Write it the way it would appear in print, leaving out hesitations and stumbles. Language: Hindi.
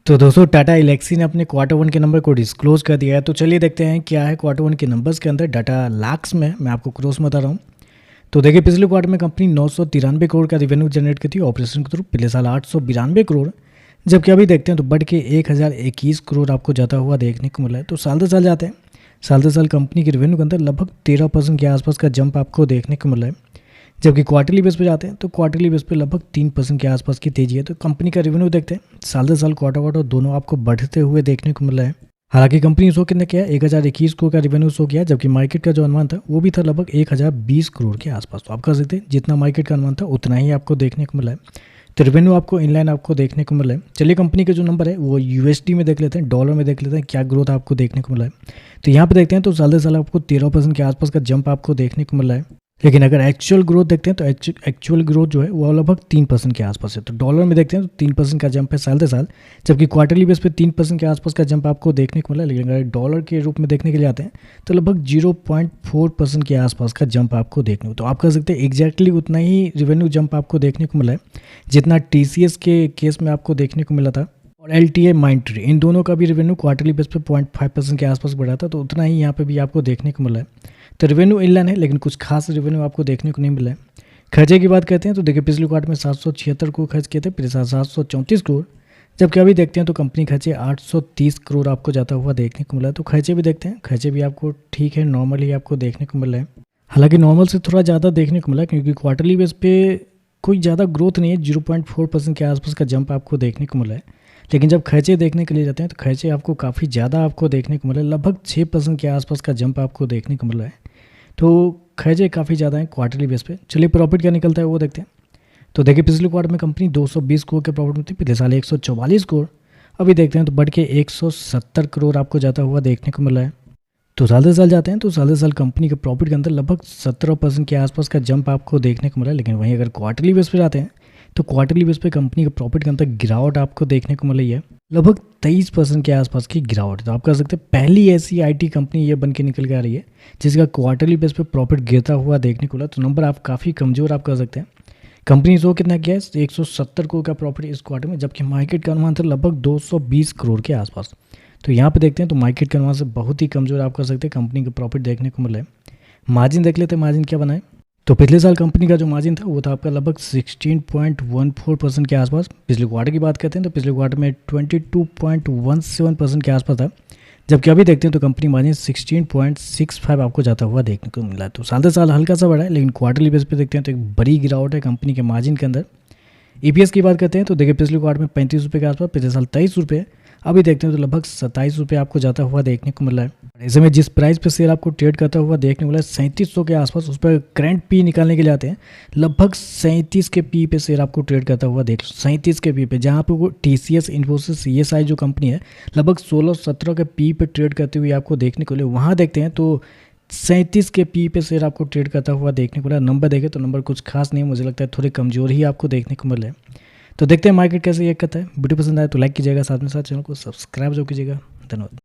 तो दोस्तों टाटा एलेक्सी ने अपने क्वार्टर वन के नंबर को डिस्क्लोज कर दिया है। तो चलिए देखते हैं क्या है क्वार्टर वन के नंबर्स के अंदर। डाटा लाख्स में मैं आपको क्रोस में बता रहा हूँ। तो देखिए पिछले क्वार्टर में कंपनी 993 करोड़ का रेवेन्यू जनरेट की थी ऑपरेशन के थ्रू, पिछले साल 892 करोड़, जबकि अभी देखते हैं तो बढ़ के 1021 करोड़ आपको जाता हुआ देखने को मिला है। तो साल दर साल जाते हैं, साल दर साल कंपनी के रेवेन्यू के अंदर लगभग 13% के आसपास का जंप आपको देखने को मिला है। जबकि क्वार्टरली बेस पे जाते हैं तो क्वार्टरली बेस पे लगभग 3% के आसपास की तेजी है। तो कंपनी का रेवेन्यू देखते हैं, साल दर साल क्वार्टर दोनों आपको बढ़ते हुए देखने को मिला है। हालांकि कंपनी शो कितने किया, 1021 करोड़ का रेवेन्यू शो किया, जबकि मार्केट का जो अनुमान था वो भी था लगभग 1020 करोड़ के आसपास। तो आप कह सकते हैं जितना मार्केट का अनुमान था उतना ही आपको देखने को मिला है। तो रेवेन्यू आपको इनलाइन आपको देखने को मिला है। चलिए कंपनी के जो नंबर है वो यूएसडी में देख लेते हैं, डॉलर में देख लेते हैं क्या ग्रोथ आपको देखने को मिला है। तो यहाँ पे देखते हैं तो साल दर साल आपको 13% के आसपास का जंप आपको देखने को मिला है। लेकिन अगर एक्चुअल ग्रोथ देखते हैं तो एक्चुअल ग्रोथ जो है वो लगभग 3% के आसपास है। तो डॉलर में देखते हैं तो 3% का जंप है साल दर साल, जबकि क्वार्टरली बेस पे 3% के आसपास का जंप आपको देखने को मिला। लेकिन अगर डॉलर के रूप में देखने के लिए आते हैं तो लगभग 0.4% के आसपास का जंप आपको देखने को। तो आप कह सकते हैं एग्जैक्टली उतना ही रेवेन्यू जंप आपको देखने को मिला है जितना TCS के केस में आपको देखने को मिला था। और LTA माइंट्री इन दोनों का भी रेवेन्यू क्वार्टरली बेस पे 0.5% के आसपास बढ़ा था। तो उतना ही यहाँ पे भी आपको देखने को मिला है। तो रेवेन्यू इनलाइन है, लेकिन कुछ खास रेवेन्यू आपको देखने को नहीं मिला है। खर्चे की बात करते हैं तो देखिए पिछले क्वार्टर में 776 करोड़ खर्च किए थे, पिछले साल 734 करोड़, जबकि अभी देखते हैं तो कंपनी खर्चे 830 करोड़ आपको जाता हुआ देखने को मिला है। तो खर्चे भी देखते हैं, खर्चे भी आपको ठीक है, नॉर्मल ही आपको देखने को मिल रहा है। हालांकि नॉर्मल से थोड़ा ज़्यादा देखने को मिला क्योंकि क्वार्टरली बेस पे कोई ज़्यादा ग्रोथ नहीं है, 0.4% के आसपास का जंप आपको देखने को मिला है। लेकिन जब खर्चे देखने के लिए जाते हैं तो खर्चे आपको काफ़ी ज़्यादा आपको देखने को मिला है, लगभग 6% के आसपास का जंप आपको देखने को मिला है। तो खर्चे काफ़ी ज़्यादा हैं क्वार्टरली बेस पे। चलिए प्रॉफिट क्या निकलता है वो देखते हैं। तो देखिए पिछले क्वार्टर में कंपनी 220 करोड़ के प्रॉफिट में थी, पिछले साल 144 करोड़, अभी देखते हैं तो बढ़ के 170 करोड़ आपको जाता हुआ देखने को मिला है। तो साल दर साल जाते हैं तो साल दर साल कंपनी के प्रॉफिट के अंदर लगभग 17% के आसपास का जंप आपको देखने को मिला है। लेकिन वहीं अगर क्वार्टरली बेस पे जाते हैं तो क्वार्टरली बेस पे कंपनी के प्रॉफिट के अंदर गिरावट आपको देखने को मिली है, लगभग 23% के आसपास की गिरावट। तो आप कह सकते हैं पहली ऐसी IT कंपनी ये बन के निकल के आ रही है जिसका क्वार्टरली बेस पे प्रॉफिट गिरता हुआ देखने को मिला। तो नंबर आप काफ़ी कमज़ोर आप कह सकते हैं। कंपनी शो कितना किया है, 170 करोड़ का प्रॉफिट इस क्वार्टर में, जबकि मार्केट का अनुमान था लगभग 220 करोड़ के आसपास। तो यहाँ पे देखते हैं तो मार्केट के अनुमान से बहुत ही कमज़ोर आप कह सकते हैं कंपनी का प्रॉफिट देखने को मिला है। मार्जिन देख लेते हैं, मार्जिन क्या बना है। तो पिछले साल कंपनी का जो मार्जिन था वो था आपका लगभग 16.14% के आसपास। पिछले क्वार्टर की बात करते हैं तो पिछले क्वार्टर में 22.17% के आसपास था, जबकि अभी देखते हैं तो कंपनी मार्जिन 16.65 आपको जाता हुआ देखने को मिला है। तो साल दर साल हल्का सा बढ़ा है, लेकिन क्वार्टरली बेस पे देखते हैं तो एक बड़ी गिरावट है कंपनी के मार्जिन के अंदर। EPS की बात करते हैं तो देखिए पिछले क्वार्टर में 35 रुपये के आसपास, पिछले साल 23 रुपये, अभी देखते हैं तो लगभग 27 रुपये आपको जाता हुआ देखने को मिला है। ऐसे में जिस प्राइस पे शेयर आपको ट्रेड करता हुआ देखने को मिला है 3700 के आसपास, उस पर करंट पी निकालने के लिए आते हैं लगभग 37 के पी पे शेयर आपको ट्रेड करता हुआ देख लो, 37 के पी पे, जहाँ पे वो TCS इन्फोसिस CSI जो कंपनी है लगभग 16-17 के पी पे ट्रेड करते हुए आपको देखने को मिले। वहाँ देखते हैं तो 37 के पी पे शेयर आपको ट्रेड करता हुआ देखने को मिला। नंबर देखें तो नंबर कुछ खास नहीं, मुझे लगता है थोड़े कमजोर ही आपको देखने को मिले। तो देखते हैं मार्केट कैसे रिएक्ट करता है। वीडियो पसंद आए तो लाइक कीजिएगा, साथ में साथ चैनल को सब्सक्राइब जरूर कीजिएगा। धन्यवाद।